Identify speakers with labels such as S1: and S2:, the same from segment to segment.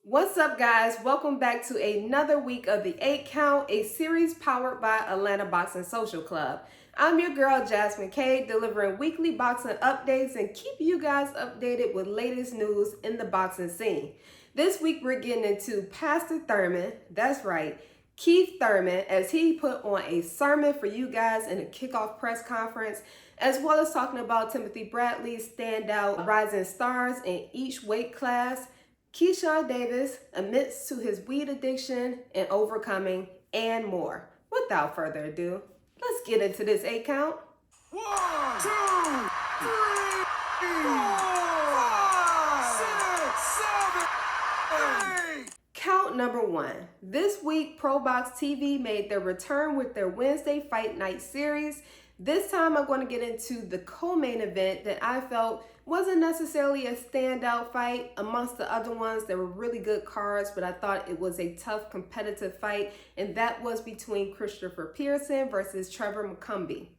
S1: What's up, guys? Welcome back to another week of the 8 Count, a series powered by Atlanta Boxing Social Club. I'm your girl, JasmineK, delivering weekly boxing updates and keeping you guys updated with latest news in the boxing scene. This week, we're getting into Pastor Thurman, that's right, Keith Thurman, as he put on a sermon for you guys in a kickoff press conference, as well as talking about Timothy Bradley's standout rising stars in each weight class, Keyshawn Davis admits to his weed addiction and overcoming, and more. Without further ado, let's get into this 8 count.
S2: 1, 2, 3, 4, 5, 6, 7, 8.
S1: Count number 1. This week, ProBox TV made their return with their Wednesday Fight Night series. This time, I'm going to get into the co-main event that I felt wasn't necessarily a standout fight amongst the other ones. There were really good cards, but I thought it was a tough competitive fight, and that was between Christopher Pearson versus Trevor McCumbee.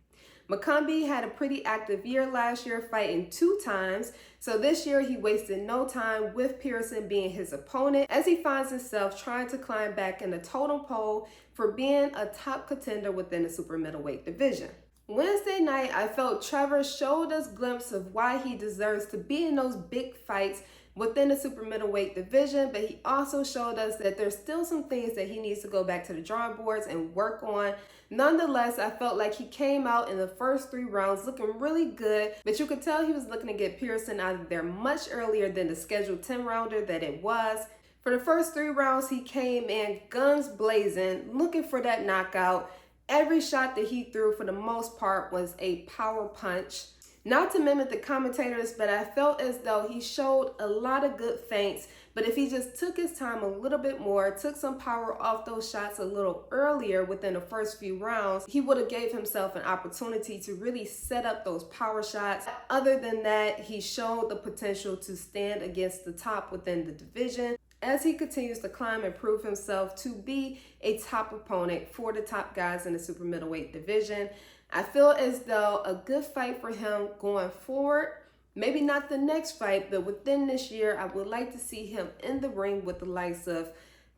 S1: McCumbee had a pretty active year last year, fighting 2 times, so this year he wasted no time with Pearson being his opponent as he finds himself trying to climb back in the totem pole for being a top contender within the super middleweight division. Wednesday night, I felt Trevor showed us a glimpse of why he deserves to be in those big fights within the super middleweight division, but he also showed us that there's still some things that he needs to go back to the drawing boards and work on. Nonetheless, I felt like he came out in the first 3 rounds looking really good, but you could tell he was looking to get Pearson out of there much earlier than the scheduled 10-rounder that it was. For the first 3 rounds, he came in guns blazing, looking for that knockout. Every shot that he threw, for the most part, was a power punch. Not to mimic the commentators, but I felt as though he showed a lot of good feints. But if he just took his time a little bit more, took some power off those shots a little earlier within the first few rounds, he would have gave himself an opportunity to really set up those power shots. Other than that, he showed the potential to stand against the top within the division as he continues to climb and prove himself to be a top opponent for the top guys in the super middleweight division. I feel as though a good fight for him going forward, maybe not the next fight, but within this year, I would like to see him in the ring with the likes of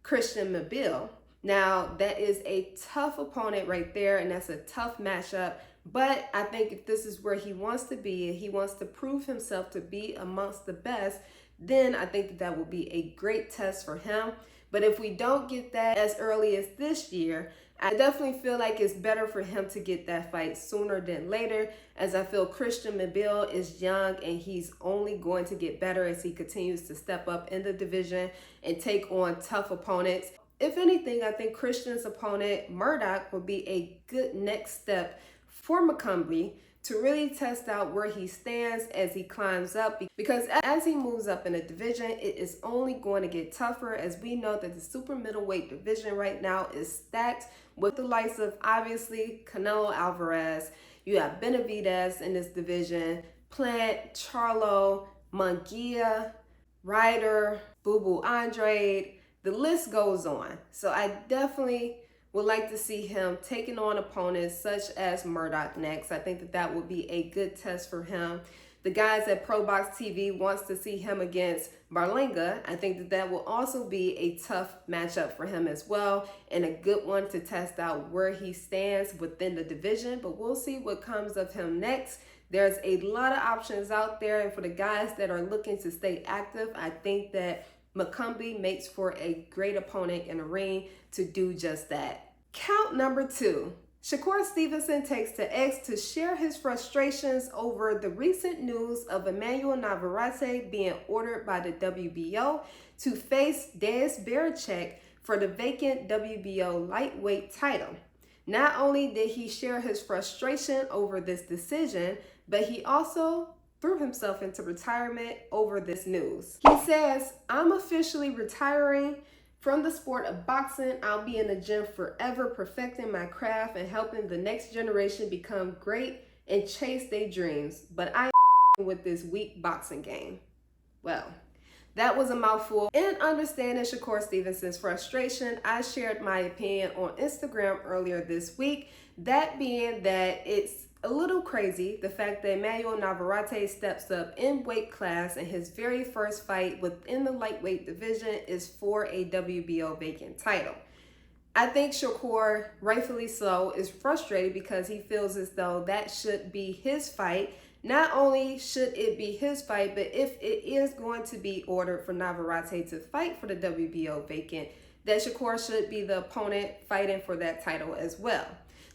S1: Christian Mabille. Now, that is a tough opponent right there, and that's a tough matchup. But I think if this is where he wants to be, and he wants to prove himself to be amongst the best, then I think that will be a great test for him. But if we don't get that as early as this year, I definitely feel like it's better for him to get that fight sooner than later, as I feel Christian Mabille is young and he's only going to get better as he continues to step up in the division and take on tough opponents. If anything, I think Christian's opponent, Murdoch, will be a good next step for McCumbee to really test out where he stands as he climbs up, because as he moves up in the division, it is only going to get tougher, as we know that the super middleweight division right now is stacked with the likes of, obviously, Canelo Alvarez. You have Benavidez in this division, Plant, Charlo, Munguia, Ryder, Boo Boo Andrade. The list goes on. So I definitely would like to see him taking on opponents such as Murdoch next. I think that would be a good test for him. The guys at ProBox TV wants to see him against Berlanga. I think that will also be a tough matchup for him as well, and a good one to test out where he stands within the division. But we'll see what comes of him next. There's a lot of options out there, and for the guys that are looking to stay active, I think that McCumbee makes for a great opponent in the ring to do just that. Count number 2. Shakur Stevenson takes to X to share his frustrations over the recent news of Emmanuel Navarrete being ordered by the WBO to face Dez Berichek for the vacant WBO lightweight title. Not only did he share his frustration over this decision, but he also threw himself into retirement over this news. He says, "I'm officially retiring from the sport of boxing. I'll be in the gym forever, perfecting my craft and helping the next generation become great and chase their dreams. But I ain't with this weak boxing game." Well, that was a mouthful. In understanding Shakur Stevenson's frustration, I shared my opinion on Instagram earlier this week. That being that it's A little crazy, the fact that Emmanuel Navarrete steps up in weight class and his very first fight within the lightweight division is for a WBO vacant title. I think Shakur, rightfully so, is frustrated because he feels as though that should be his fight. Not only should it be his fight, but if it is going to be ordered for Navarrete to fight for the WBO vacant, that Shakur should be the opponent fighting for that title as well.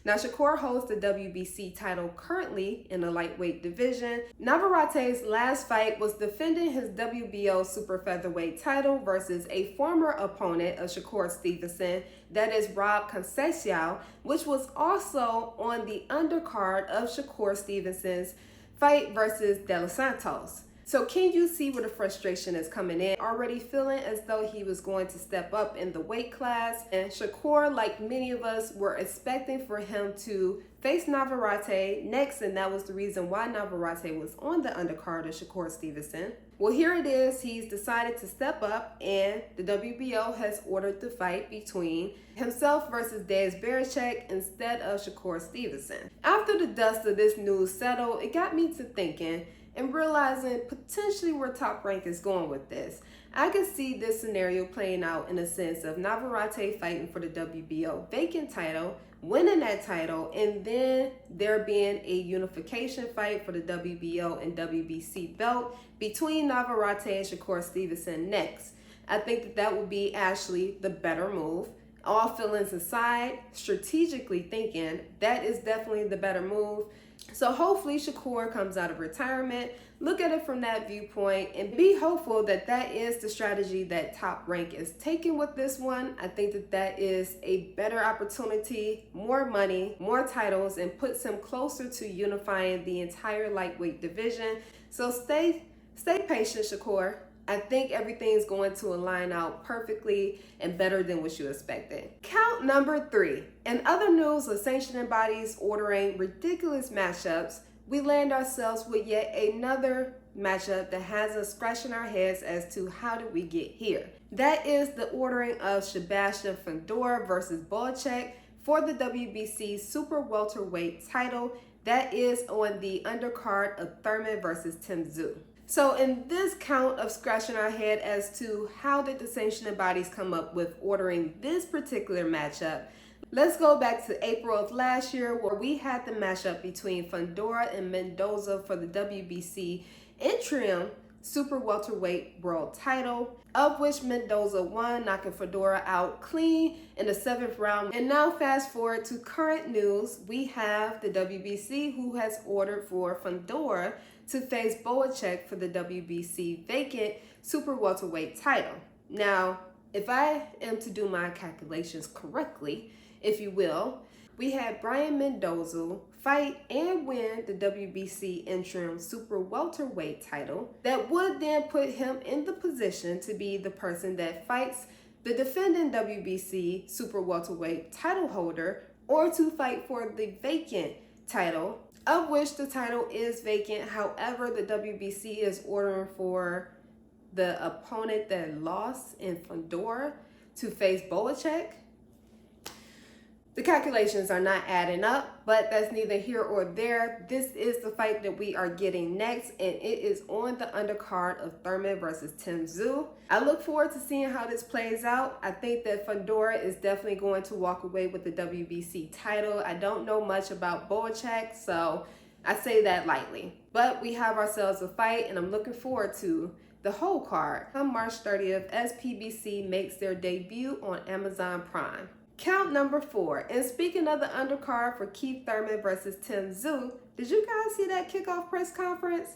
S1: Now, Shakur holds the WBC title currently in the lightweight division. Navarrete's last fight was defending his WBO super featherweight title versus a former opponent of Shakur Stevenson, that is CENSORED, which was also on the undercard of Shakur Stevenson's fight versus De Los Santos. So can you see where the frustration is coming in? Already feeling as though he was going to step up in the weight class. And Shakur, like many of us, were expecting for him to face Navarrete next, and that was the reason why Navarrete was on the undercard of Shakur Stevenson. Well, here it is. He's decided to step up, and the WBO has ordered the fight between himself versus Dez Berichek instead of Shakur Stevenson. After the dust of this news settled, it got me to thinking and realizing potentially where Top Rank is going with this. I could see this scenario playing out in the sense of Navarrete fighting for the WBO vacant title, winning that title, and then there being a unification fight for the WBO and WBC belt between Navarrete and Shakur Stevenson next. I think that would be actually the better move. All feelings aside, strategically thinking, that is definitely the better move. So hopefully Shakur comes out of retirement, look at it from that viewpoint, and be hopeful that that is the strategy that Top Rank is taking with this one. I think that that is a better opportunity, more money, more titles, and puts him closer to unifying the entire lightweight division. So stay patient, Shakur. I think everything's going to align out perfectly and better than what you expected. Count number 3. In other news of sanctioning bodies ordering ridiculous matchups, we land ourselves with yet another matchup that has us scratching our heads as to how did we get here. That is the ordering of Sebastian Fundora versus Boacek for the WBC Super Welterweight title. That is on the undercard of Thurman versus Tszyu. So in this count of scratching our head as to how did the sanctioning bodies come up with ordering this particular matchup, let's go back to April of last year where we had the matchup between Fundora and Mendoza for the WBC interim super welterweight world title, of which Mendoza won, knocking Fundora out clean in the 7th round. And now fast forward to current news, we have the WBC who has ordered for Fundora to face Boacek for the WBC vacant super welterweight title. Now, if I am to do my calculations correctly, if you will, we had Brian Mendoza fight and win the WBC interim super welterweight title. That would then put him in the position to be the person that fights the defending WBC super welterweight title holder, or to fight for the vacant title, of which the title is vacant. However, the WBC is ordering for the opponent that lost in Fundora to face Boacek. The calculations are not adding up, but that's neither here or there. This is the fight that we are getting next, and it is on the undercard of Thurman versus Tszyu. I look forward to seeing how this plays out. I think that Fundora is definitely going to walk away with the WBC title. I don't know much about Boacek, so I say that lightly. But we have ourselves a fight, and I'm looking forward to the whole card. On March 30th, as PBC makes their debut on Amazon Prime. Count number 4. And speaking of the undercard for Keith Thurman versus Tszyu, did you guys see that kickoff press conference?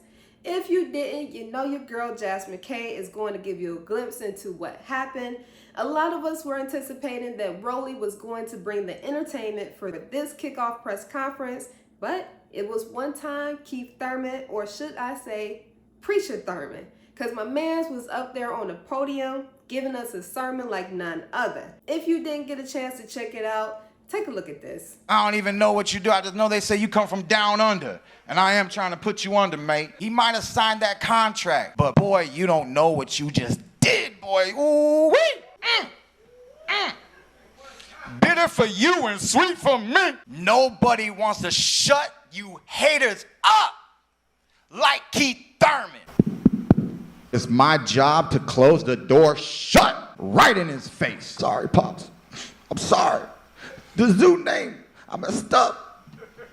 S1: If you didn't, you know your girl JasmineK is going to give you a glimpse into what happened. A lot of us were anticipating that Rolly was going to bring the entertainment for this kickoff press conference, but it was one time Keith Thurman, or should I say Preacher Thurman, because my man was up there on the podium giving us a sermon like none other. If you didn't get a chance to check it out, take a look at this.
S2: I don't even know what you do. I just know they say you come from down under. And I am trying to put you under, mate. He might have signed that contract. But boy, you don't know what you just did, boy. Ooh-wee. Bitter bitter for you and sweet for me. Nobody wants to shut you haters up like Keith Thurman. It's my job to close the door shut right in his face. Sorry, Pops. I'm sorry. The zoo name, I messed up.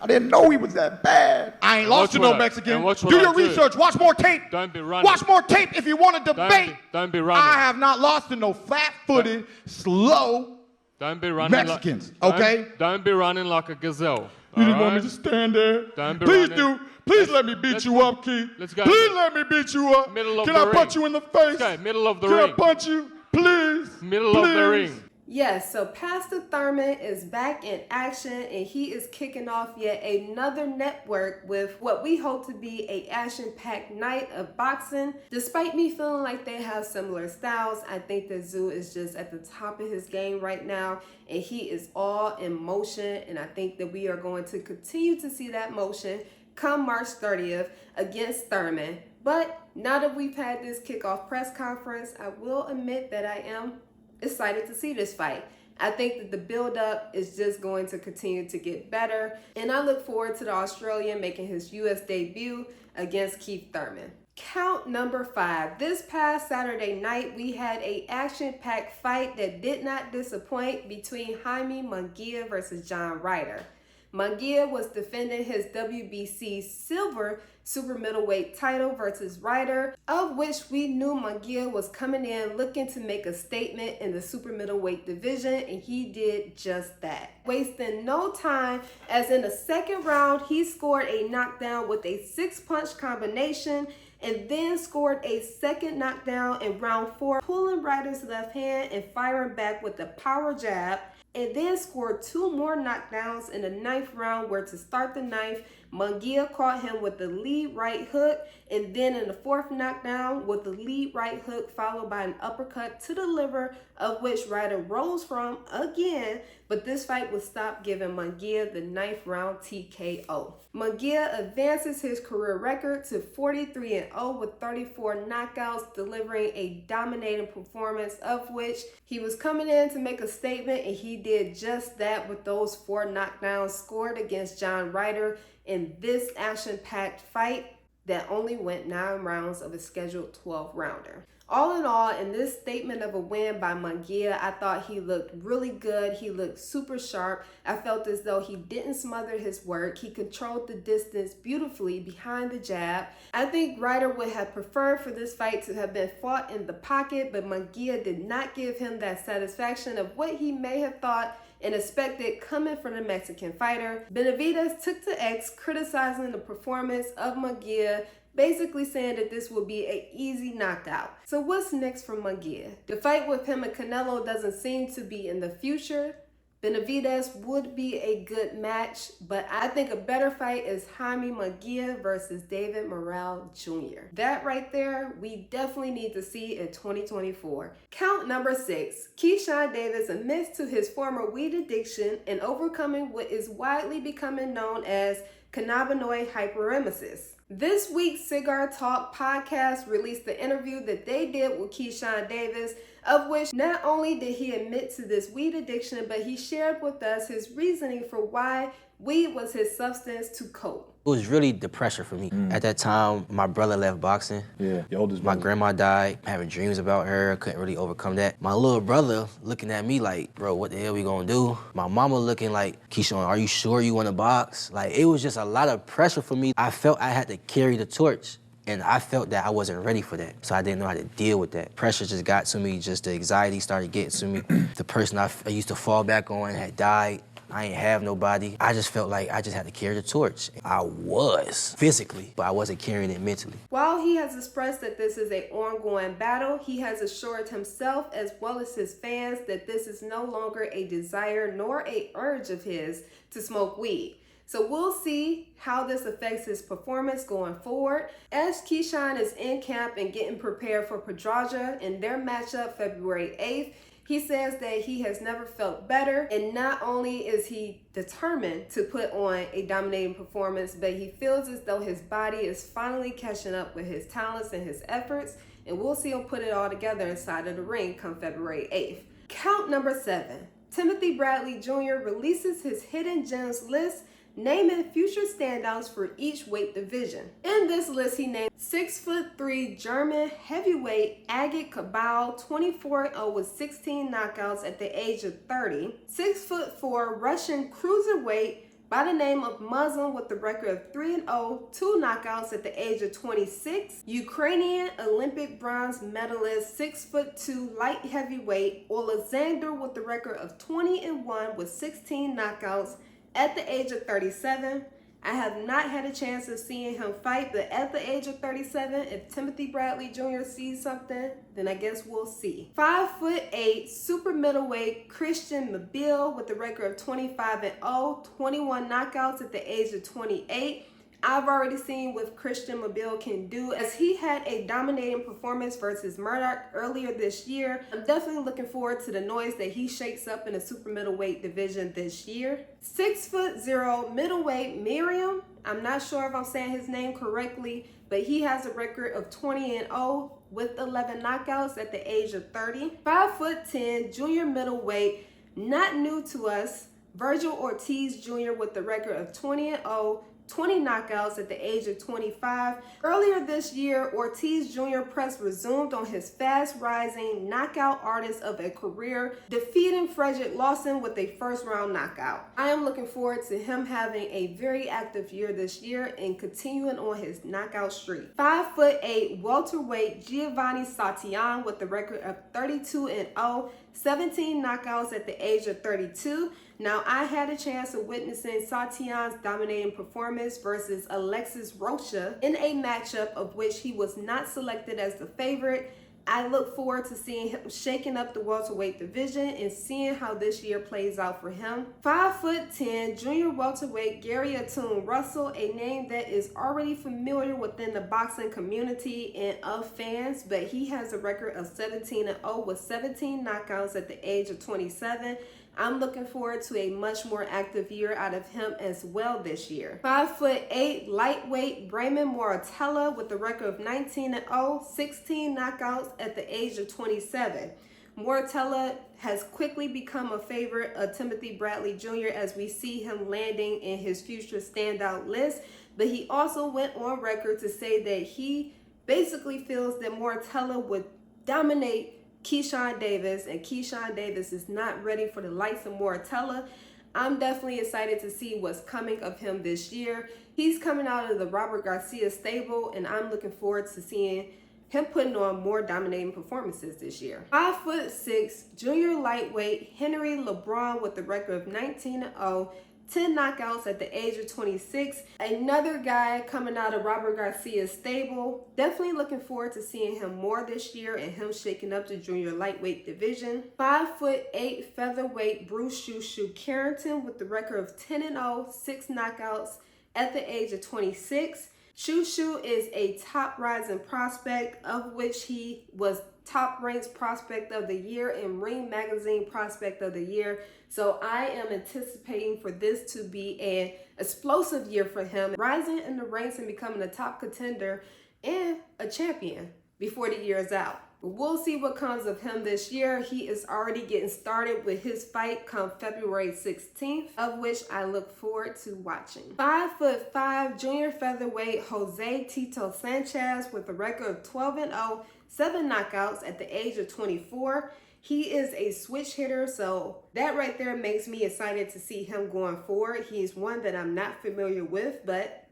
S2: I didn't know he was that bad. I ain't lost to no Mexican. Do your research. Watch more tape.
S3: Don't be running.
S2: Watch more tape if you want to debate.
S3: Don't be running.
S2: I have not lost to no flat-footed, slow
S3: Don't be running
S2: Mexicans, okay?
S3: Don't be running like a gazelle.
S2: You just want me to stand there?
S3: Don't be
S2: Please
S3: running.
S2: do. Please let me beat you up, Key.
S3: Let's go.
S2: Please let me beat you up.
S3: Middle of
S2: Can
S3: the
S2: I
S3: ring.
S2: punch you in the face?
S3: Okay, middle of the
S2: Can
S3: ring.
S2: I punch you? Please.
S3: Middle of the ring.
S1: Yes, so Pastor Thurman is back in action and he is kicking off yet another network with what we hope to be a action-packed night of boxing. Despite me feeling like they have similar styles, I think that Tszyu is just at the top of his game right now and he is all in motion, and I think that we are going to continue to see that motion come March 30th against Thurman. But now that we've had this kickoff press conference, I will admit that I am excited to see this fight. I think that the build-up is just going to continue to get better, and I look forward to the Australian making his U.S. debut against Keith Thurman. Count number 5. This past Saturday night, we had a action-packed fight that did not disappoint between Jaime Munguia versus John Ryder. Munguia was defending his WBC silver super middleweight title versus Ryder, of which we knew Munguia was coming in looking to make a statement in the super middleweight division, and he did just that. Wasting no time, as in the second round, he scored a knockdown with a 6-punch combination and then scored a second knockdown in round 4, pulling Ryder's left hand and firing back with a power jab, and then scored 2 more knockdowns in the 9th round, where to start the 9th, Munguia caught him with the lead right hook, and then in the 4th knockdown with the lead right hook followed by an uppercut to the liver, of which Ryder rose from again, but this fight was stopped, giving Munguia the 9th round TKO. Munguia advances his career record to 43-0 with 34 knockouts, delivering a dominating performance, of which he was coming in to make a statement, and he did just that with those 4 knockdowns scored against John Ryder in this action-packed fight that only went 9 rounds of a scheduled 12-rounder. All in all, in this statement of a win by Munguia, I thought he looked really good. He looked super sharp. I felt as though he didn't smother his work. He controlled the distance beautifully behind the jab. I think Ryder would have preferred for this fight to have been fought in the pocket, but Munguia did not give him that satisfaction of what he may have thought and expected coming from the Mexican fighter. Benavidez took to X, criticizing the performance of Munguia, basically saying that this will be an easy knockout. So what's next for Munguia? The fight with him and Canelo doesn't seem to be in the future. Benavidez would be a good match, but I think a better fight is Jaime Munguia versus David Morrell Jr. That right there, we definitely need to see in 2024. Count number 6. Keyshawn Davis admits to his former weed addiction and overcoming what is widely becoming known as cannabinoid hyperemesis. This week's Cigar Talk podcast released the interview that they did with Keyshawn Davis, of which not only did he admit to this weed addiction, but he shared with us his reasoning for why weed was his substance to cope.
S4: It was really the pressure for me. At that time, my brother left boxing.
S5: Yeah, your oldest
S4: My
S5: brother.
S4: grandma died, having dreams about her, couldn't really overcome that. My little brother looking at me like, bro, what the hell we gonna do? My mama looking like, Keyshawn, are you sure you wanna box? Like, it was just a lot of pressure for me. I felt I had to carry the torch, and I felt that I wasn't ready for that. So I didn't know how to deal with that. Pressure just got to me, just the anxiety started getting to me. The person I used to fall back on had died. I ain't have nobody. I just felt like I just had to carry the torch. I was physically, but I wasn't carrying it mentally.
S1: While he has expressed that this is an ongoing battle, he has assured himself as well as his fans that this is no longer a desire nor a urge of his to smoke weed. So we'll see how this affects his performance going forward. As Keyshawn is in camp and getting prepared for Pedraja in their matchup February 8th, he says that he has never felt better, and not only is he determined to put on a dominating performance, but he feels as though his body is finally catching up with his talents and his efforts, and we'll see him put it all together inside of the ring come February 8th. Count number 7. Timothy Bradley Jr. releases his Hidden Gems list, naming future standouts for each weight division. In this list, he named 6'3" German heavyweight Agit Cabal, 24-0 with 16 knockouts at the age of 30. 6'4" Russian cruiserweight by the name of Muslim with the record of 3-0, 2 knockouts at the age of 26. Ukrainian Olympic bronze medalist 6'2" light heavyweight Alexander with the record of 20-1 with 16 knockouts at the age of 37. I have not had a chance of seeing him fight, but at the age of 37, if Timothy Bradley Jr. sees something, then I guess we'll see. 5'8" super middleweight Christian Mobile with a record of 25-0, 21 knockouts at the age of 28. I've already seen what Christian Mobile can do, as he had a dominating performance versus Murdoch earlier this year. I'm definitely looking forward to the noise that he shakes up in the super middleweight division this year. 6'0" middleweight Miriam. I'm not sure if I'm saying his name correctly, but he has a record of 20-0 with 11 knockouts at the age of 30. 5'10" junior middleweight, not new to us, Virgil Ortiz Jr. with the record of 20-0, 20 knockouts at the age of 25. Earlier this year, Ortiz Jr. press resumed on his fast-rising knockout artist of a career, defeating Frederick Lawson with a first-round knockout. I am looking forward to him having a very active year this year and continuing on his knockout streak. 5'8" welterweight Giovanni Satian with the record of 32-0, 17 knockouts at the age of 32. Now, I had a chance of witnessing Satian's dominating performance versus Alexis Rocha in a matchup of which he was not selected as the favorite. I look forward to seeing him shaking up the welterweight division and seeing how this year plays out for him. 5'10" junior welterweight Gary Atun Russell, a name that is already familiar within the boxing community and of fans, but he has a record of 17-0 with 17 knockouts at the age of 27. I'm looking forward to a much more active year out of him as well this year. 5'8" lightweight Brayman Moratella with a record of 19-0, 16 knockouts at the age of 27. Moratella has quickly become a favorite of Timothy Bradley Jr. as we see him landing in his future standout list, but he also went on record to say that he basically feels that Moratella would dominate Keyshawn Davis, and Keyshawn Davis is not ready for the likes of Moratella. I'm definitely excited to see what's coming of him this year. He's coming out of the Robert Garcia stable, and I'm looking forward to seeing him putting on more dominating performances this year. 5'6" junior lightweight Henry LeBron with the record of 19-0, 10 knockouts at the age of 26. Another guy coming out of Robert Garcia's stable. Definitely looking forward to seeing him more this year and him shaking up the junior lightweight division. 5'8" featherweight Bruce Shoo Shoo Carrington with the record of 10-0, 6 knockouts at the age of 26. Shoo Shoo is a top rising prospect, of which he was top ranked prospect of the year and Ring Magazine prospect of the year. So I am anticipating for this to be an explosive year for him, rising in the ranks and becoming a top contender and a champion before the year is out. But we'll see what comes of him this year. He is already getting started with his fight come February 16th, of which I look forward to watching. 5'5" junior featherweight Jose Tito Sanchez with a record of 12-0, 7 knockouts at the age of 24. He is a switch hitter, so that right there makes me excited to see him going forward. He's one that I'm not familiar with, but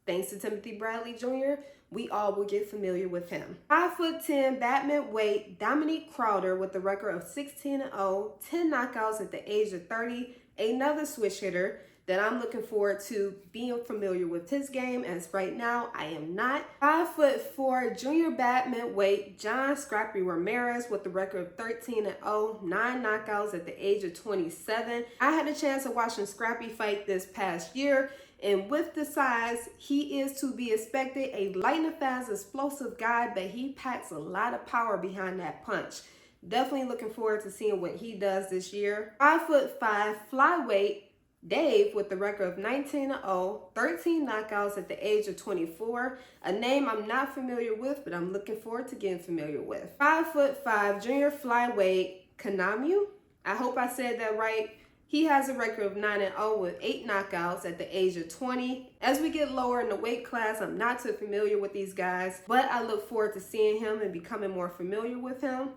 S1: thanks to Timothy Bradley Jr., we all will get familiar with him. 5'10" badminton Dominique Crowder with a record of 16-0, 10 knockouts at the age of 30. Another switch hitter that I'm looking forward to being familiar with his game, as right now I am not. 5'4" junior badminton John Scrappy Ramirez with a record of 13-0, 9 knockouts at the age of 27. I had a chance of watching Scrappy fight this past year, and with the size, he is to be expected a lightning fast, explosive guy, but he packs a lot of power behind that punch. Definitely looking forward to seeing what he does this year. 5'5" flyweight Dave with the record of 19-0, 13 knockouts at the age of 24. A name I'm not familiar with, but I'm looking forward to getting familiar with. 5'5" junior flyweight Kanamyu I hope I said that right. He has a record of 9-0 with 8 knockouts at the age of 20. As we get lower in the weight class, I'm not too familiar with these guys, but I look forward to seeing him and becoming more familiar with him.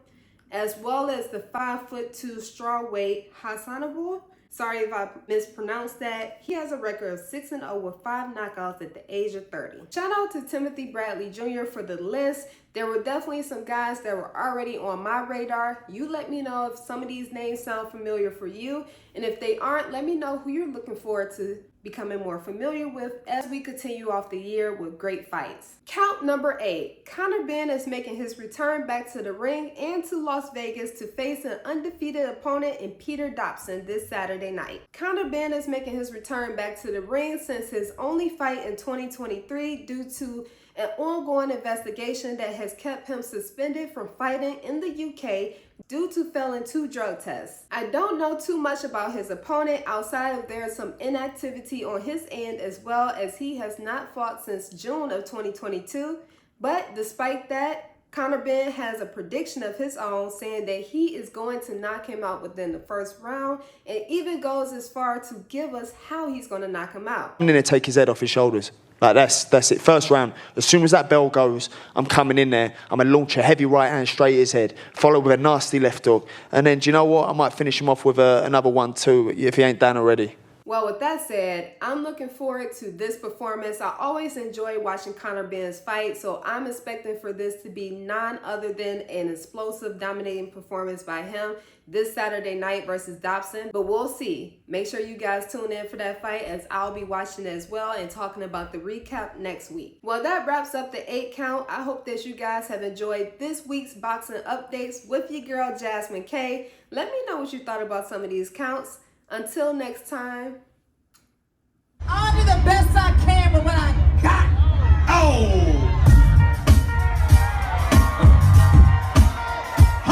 S1: As well as the 5'2" strawweight Hassanable. Sorry if I mispronounced that. He has a record of 6-0 with 5 knockouts at the age of 30. Shout out to Timothy Bradley Jr. for the list. There were definitely some guys that were already on my radar. You let me know if some of these names sound familiar for you. And if they aren't, let me know who you're looking forward to becoming more familiar with as we continue off the year with great fights. Count number 8. Conor Benn is making his return back to the ring and to Las Vegas to face an undefeated opponent in Peter Dobson this Saturday night. Conor Benn is making his return back to the ring since his only fight in 2023 due to an ongoing investigation that has kept him suspended from fighting in the UK due to failing 2 drug tests. I don't know too much about his opponent outside of there's some inactivity on his end, as well as he has not fought since June of 2022. But despite that, Conor Benn has a prediction of his own saying that he is going to knock him out within the first round, and even goes as far to give us how he's going to knock him out.
S5: I'm going to take his head off his shoulders. Like, that's it. First round, as soon as that bell goes, I'm coming in there. I'm going to launch a heavy right hand straight at his head, followed with a nasty left hook. And then, do you know what? I might finish him off with another 1-2 if he ain't done already.
S1: Well, with that said, I'm looking forward to this performance. I always enjoy watching Conor Benn's fight, so I'm expecting for this to be none other than an explosive, dominating performance by him this Saturday night versus Dobson. But we'll see. Make sure you guys tune in for that fight, as I'll be watching as well and talking about the recap next week. Well, that wraps up the 8 count. I hope that you guys have enjoyed this week's boxing updates with your girl JasmineK. Let me know what you thought about some of these counts. Until next time,